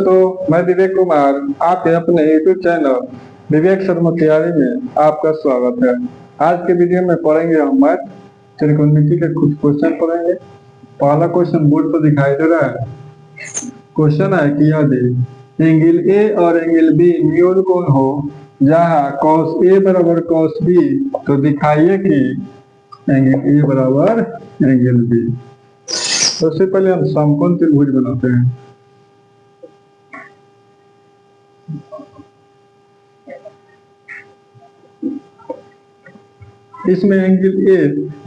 दोस्तों, मैं विवेक कुमार आपके अपने यूट्यूब चैनल विवेक शर्मा तैयारी में आपका स्वागत है। आज के वीडियो में पढ़ेंगे हम मैथ त्रिकोणमिति के कुछ क्वेश्चन पढ़ेंगे। पहला क्वेश्चन बोर्ड पर दिखाई दे रहा है। क्वेश्चन है कि यदि एंगल ए और एंगल बी न्यून कोण हो जहाँ cos ए बराबर cos बी, तो दिखाइए कि एंगल ए बराबर एंगल बी। सबसे पहले हम समकोण त्रिभुज बनाते हैं। इसमें एंगल ए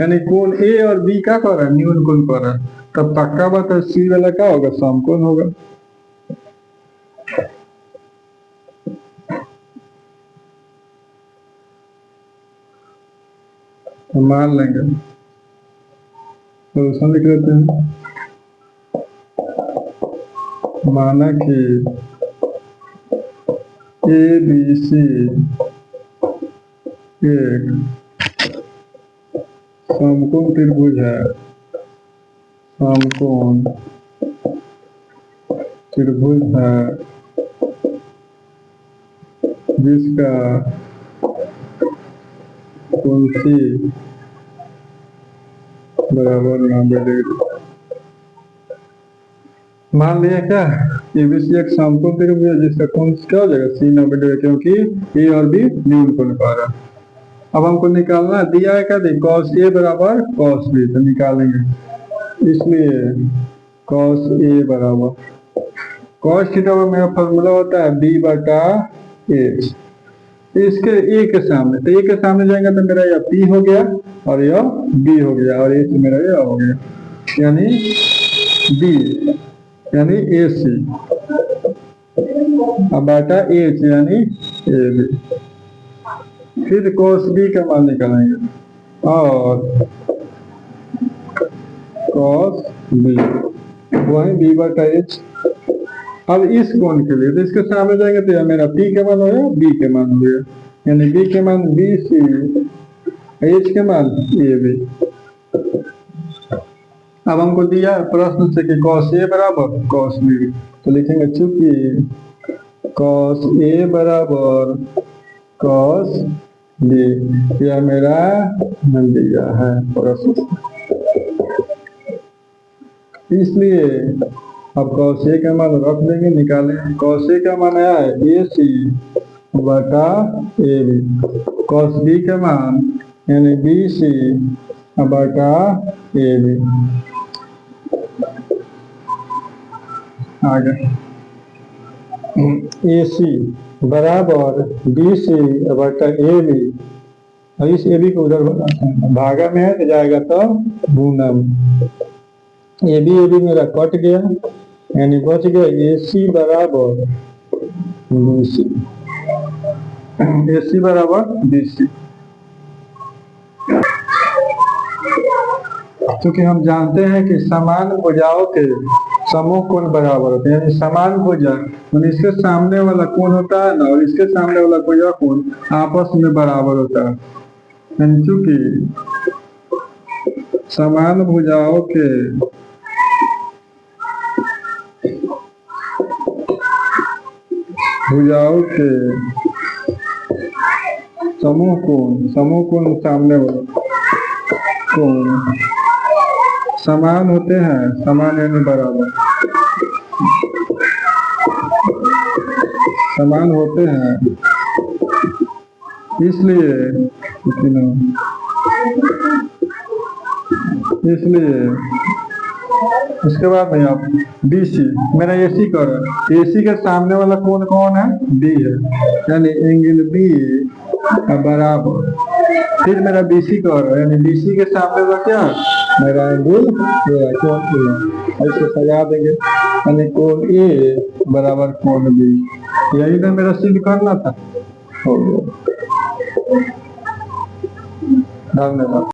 यानी कोण ए और बी क्या कर रहा है, न्यून कोण कर रहा है, तब पक्का बात है सी वाला क्या होगा, समकोण होगा। तो मान लेंगे, सोल्यूशन लिख लेते हैं। माना कि ए बी सी एक समकोण त्रिभुज है। समकोण त्रिभुज है जिसका कोण सी बराबर 90 डिग्री। मान लिया क्या, एबीसी एक समकोण त्रिभुज है जिसका कोण क्या हो जाएगा, सी 90 डिग्री, क्योंकि ए और बी न्यून कोण पा रहा है। अब हमको निकालना दिया है क्या, cos ए बराबर cos बी, तो निकालेंगे। इसलिए cos ए बराबर cos थीटा में मेरा फॉर्मूला होता है b बटा h। इसके a के सामने, तो a के सामने जाएंगे तो मेरा यह p हो गया और यह b हो गया और h मेरा यह हो गया, यानी b यानी AC अब बटा h यानी AB। फिर cos b का मान निकालेंगे और cos b वही b बटा h। अब इस कोण के लिए तो इसके सामने जाएंगे तो यह मेरा p के मान हो गया, b के मान हो गया, यानी b के मान BC, h के मान AB। अब हमको दिया प्रश्न से कि cos a बराबर cos b, तो लिखेंगे चूंकि cos a बराबर cos b, यह मेरा दिया है प्रश्न। इसलिए अब cos a का मान रख देंगे, निकालें। cos a का मान आया है AC बटा AB, cos b का मान यानी BC बटा AB। आगे AC बराबर BC बटा AB, और इस AB को उधर बनाते हैं, भागा में है तो जाएगा तो गुना में। AB मेरा कट गया, यानी बच गया AC बराबर BC। AC बराबर BC, क्योंकि हम जानते हैं कि समान भुजाओं के समूह कोण बराबर होते हैं, यानी समान भुजा इसके सामने वाला कोण होता है ना, और इसके सामने वाला भुजा कोण आपस में बराबर होता है। यानी चूंकि समान भुजाओं के समूह कोण सामने वाला कोण समान होते हैं, समान यानी बराबर, समान होते हैं। इसलिए उसके बाद में आप BC मेरा AC कर, AC के सामने वाला कोण कौन है, B है, यानी एंगल B बराबर, फिर मेरा BC कर, यानी BC के सामने वाला क्या, मेरा एंगल कोण A, ऐसे सजा देंगे, यानी कोण A बराबर कोण B। यही तो मेरा सिद्ध करना था, हो गया। धन्यवाद।